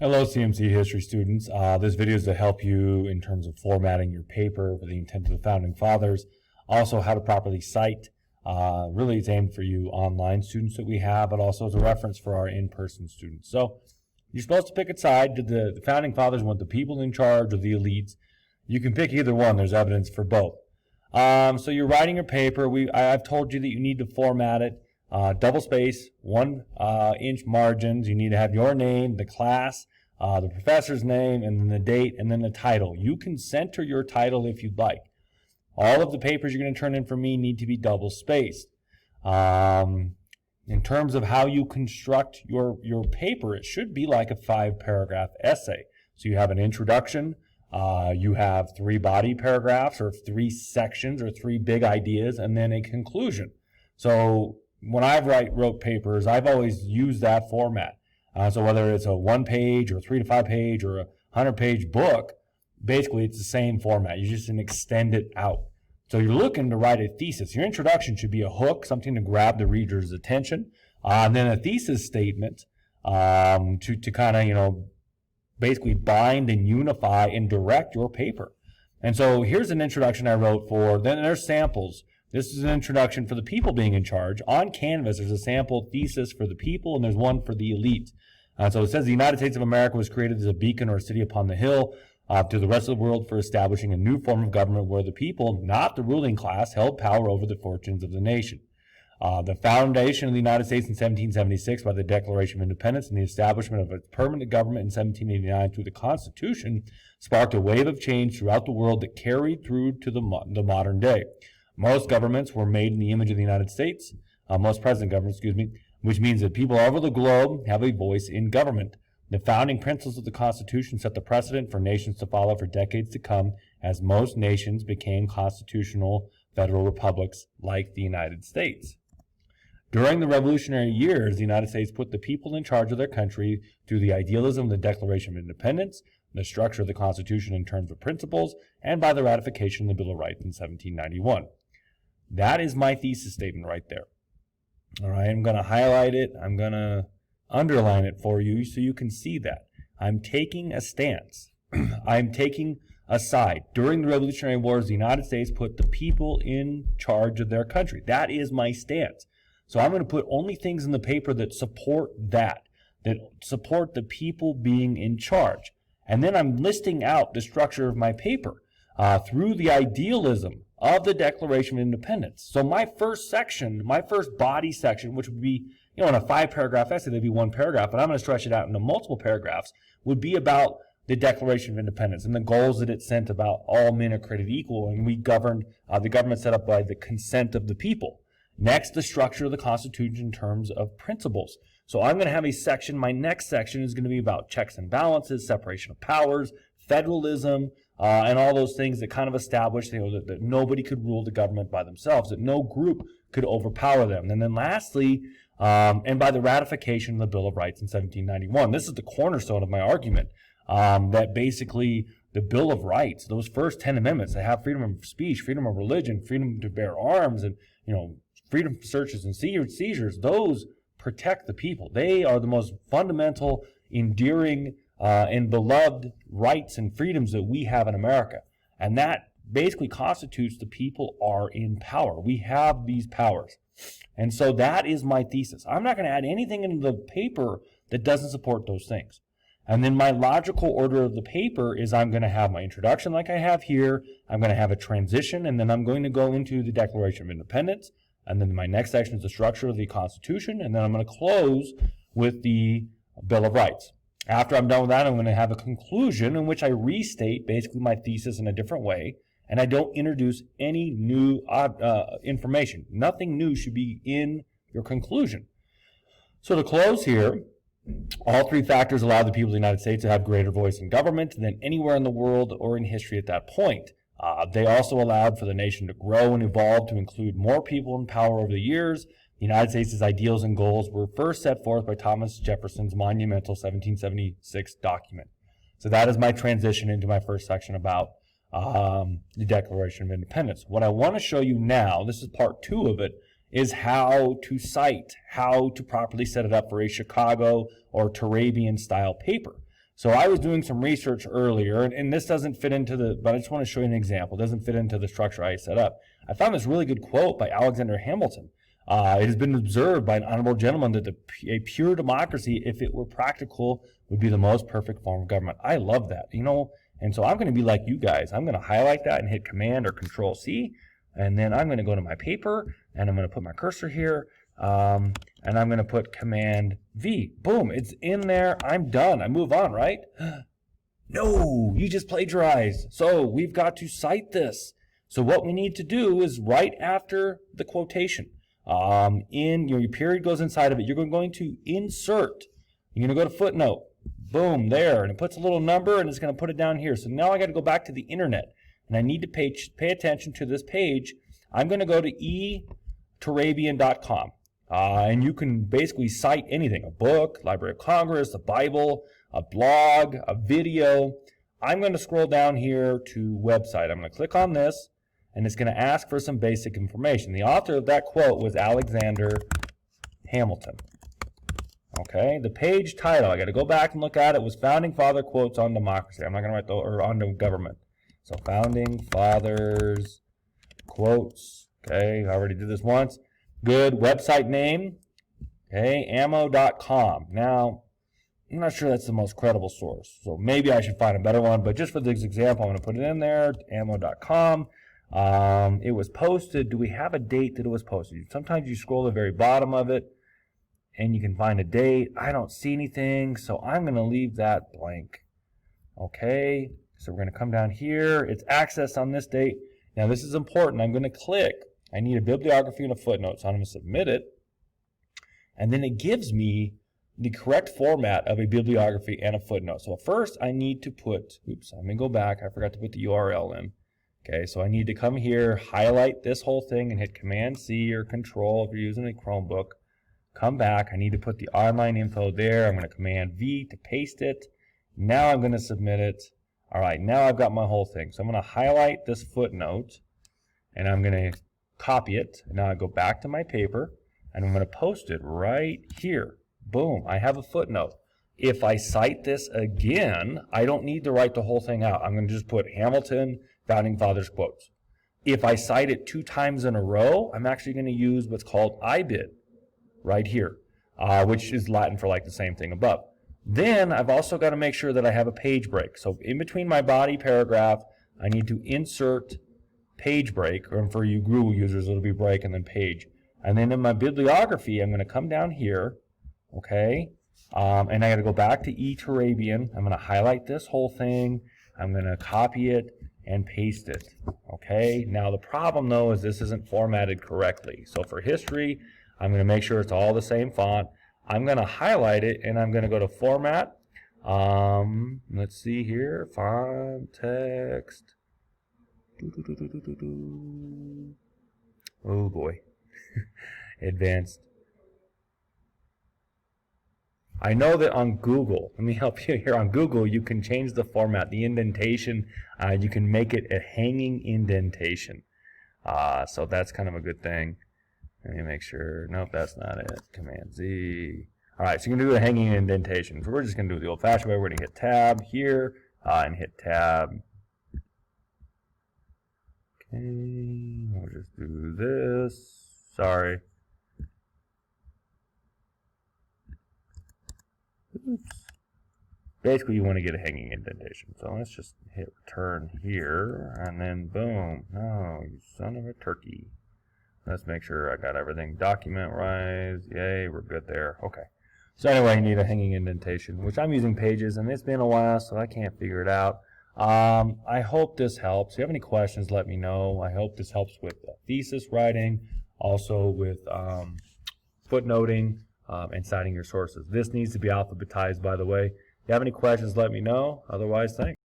Hello, CMC history students. This video is to help you in terms of formatting your paper for the intent of the Founding Fathers. Also, how to properly cite. Really, it's aimed for you online students that we have, but also as a reference for our in-person students. So, you're supposed to pick a side. Did the Founding Fathers want the people in charge or the elites? You can pick either one. There's evidence for both. So you're writing your paper. I've told you that you need to format it. Double space, 1 inch margins. You need to have your name, the class, the professor's name, and then the date, and then the title. You can center your title if you'd like. All of the papers you're going to turn in for me need to be double spaced. In terms of how you construct your paper, it should be like a 5-paragraph essay. So you have an introduction, you have 3 body paragraphs or 3 sections or 3 big ideas, and then a conclusion. So when I've wrote papers, I've always used that format. So whether it's a 1-page or 3 to 5 page or a 100-page book, basically it's the same format. You just extend it out. So you're looking to write a thesis. Your introduction should be a hook, something to grab the reader's attention, and then a thesis statement to kind of, basically bind and unify and direct your paper. And so here's an introduction I wrote for, then there's samples. This is an introduction for the people being in charge. On Canvas, there's a sample thesis for the people, and there's one for the elite. So it says the United States of America was created as a beacon or a city upon the hill to the rest of the world for establishing a new form of government where the people, not the ruling class, held power over the fortunes of the nation. The foundation of the United States in 1776 by the Declaration of Independence and the establishment of a permanent government in 1789 through the Constitution sparked a wave of change throughout the world that carried through to the modern day. Most governments were made in the image of the United States, most present governments, which means that people all over the globe have a voice in government. The founding principles of the Constitution set the precedent for nations to follow for decades to come, as most nations became constitutional federal republics like the United States. During the Revolutionary years, the United States put the people in charge of their country through the idealism of the Declaration of Independence, the structure of the Constitution in terms of principles, and by the ratification of the Bill of Rights in 1791. That is my thesis statement right there. All right, I'm going to highlight it. I'm going to underline it for you so you can see that. I'm taking a stance. I'm taking a side. During the Revolutionary Wars, the United States put the people in charge of their country. That is my stance. So I'm going to put only things in the paper that support that support the people being in charge. And then I'm listing out the structure of my paper through the idealism of the Declaration of Independence. So my first section, my first body section, which would be, in a 5-paragraph essay, there'd be 1 paragraph, but I'm going to stretch it out into multiple paragraphs, would be about the Declaration of Independence and the goals that it sent about all men are created equal, and we governed, the government set up by the consent of the people. Next, the structure of the Constitution in terms of principles. So I'm going to have a section, my next section is going to be about checks and balances, separation of powers, federalism, and all those things that kind of established, that nobody could rule the government by themselves, that no group could overpower them. And then lastly, and by the ratification of the Bill of Rights in 1791. This is the cornerstone of my argument, that basically the Bill of Rights, those first 10 amendments, they have freedom of speech, freedom of religion, freedom to bear arms, and, freedom of searches and seizures, those protect the people. They are the most fundamental, endearing, and beloved rights and freedoms that we have in America. And that basically constitutes the people are in power. We have these powers. And so that is my thesis. I'm not going to add anything into the paper that doesn't support those things. And then my logical order of the paper is I'm going to have my introduction like I have here. I'm going to have a transition, and then I'm going to go into the Declaration of Independence. And then my next section is the structure of the Constitution. And then I'm going to close with the Bill of Rights. After I'm done with that, I'm going to have a conclusion in which I restate basically my thesis in a different way, and I don't introduce any new information. Nothing new should be in your conclusion. So to close here, all 3 factors allow the people of the United States to have greater voice in government than anywhere in the world or in history at that point. They also allowed for the nation to grow and evolve to include more people in power over the years. The United States' ideals and goals were first set forth by Thomas Jefferson's monumental 1776 document. So that is my transition into my first section about the Declaration of Independence. What I want to show you now, this is part 2 of it, is how to cite, how to properly set it up for a Chicago or Turabian style paper. So I was doing some research earlier, and this doesn't fit into but I just want to show you an example. It doesn't fit into the structure I set up. I found this really good quote by Alexander Hamilton. It has been observed by an honorable gentleman that a pure democracy, if it were practical, would be the most perfect form of government. I love that, and so I'm going to be like you guys. I'm going to highlight that and hit Command or Control C, and then I'm going to go to my paper, and I'm going to put my cursor here, and I'm going to put Command V. Boom, it's in there. I'm done. I move on, right? No, you just plagiarized. So we've got to cite this. So what we need to do is right after the quotation, your period goes inside of it. You're going to insert. You're going to go to footnote. Boom, there. And it puts a little number, and it's going to put it down here. So now I got to go back to the internet, and I need to pay attention to this page. I'm going to go to Turabian.com. And you can basically cite anything, a book, Library of Congress, the Bible, a blog, a video. I'm going to scroll down here to website. I'm going to click on this, and it's going to ask for some basic information. The author of that quote was Alexander Hamilton. Okay, the page title, I got to go back and look at it, was Founding Father Quotes on Democracy. I'm not going to write on the government. So Founding Fathers Quotes. Okay, I already did this once. Good. Website name. Okay, ammo.com. Now, I'm not sure that's the most credible source, so maybe I should find a better one, but just for this example, I'm going to put it in there, ammo.com. It was posted. Do we have a date that it was posted? Sometimes you scroll to the very bottom of it, and you can find a date. I don't see anything, so I'm going to leave that blank. Okay, so we're going to come down here. It's accessed on this date. Now, this is important. I'm going to click. I need a bibliography and a footnote, so I'm going to submit it. And then it gives me the correct format of a bibliography and a footnote. So first I need to put, I'm going to go back. I forgot to put the URL in. Okay, so I need to come here, highlight this whole thing, and hit Command-C or Control if you're using a Chromebook. Come back. I need to put the online info there. I'm going to Command-V to paste it. Now I'm going to submit it. All right, now I've got my whole thing. So I'm going to highlight this footnote, and I'm going to copy it. Now I go back to my paper, and I'm going to post it right here. Boom, I have a footnote. If I cite this again, I don't need to write the whole thing out. I'm going to just put Hamilton, Founding Fathers Quotes. If I cite it 2 times in a row, I'm actually going to use what's called IBID right here, which is Latin for like the same thing above. Then I've also got to make sure that I have a page break. So in between my body paragraph, I need to insert page break, or for you Google users, it'll be break and then page. And then in my bibliography, I'm going to come down here, okay, and I got to go back to Turabian. I'm going to highlight this whole thing. I'm going to copy it and paste it, okay. Now the problem though is this isn't formatted correctly. So for history, I'm going to make sure it's all the same font. I'm going to highlight it, and I'm going to go to Format. Let's see here, font, text. Oh boy, advanced. I know that on Google, let me help you here. On Google, you can change the format, the indentation. You can make it a hanging indentation. So that's kind of a good thing. Let me make sure. Nope, that's not it. Command Z. All right, so you're going to do a hanging indentation. So we're just going to do it the old-fashioned way. We're going to hit Tab here and hit Tab. Okay, we'll just do this. Sorry. Oops. Basically, you want to get a hanging indentation. So let's just hit Return here, and then boom. No, you son of a turkey. Let's make sure I got everything. Document-wise, yay, we're good there. Okay. So anyway, you need a hanging indentation, which I'm using Pages, and it's been a while, so I can't figure it out. I hope this helps. If you have any questions, let me know. I hope this helps with thesis writing, also with footnoting and citing your sources. This needs to be alphabetized, by the way. If you have any questions, let me know. Otherwise, thanks.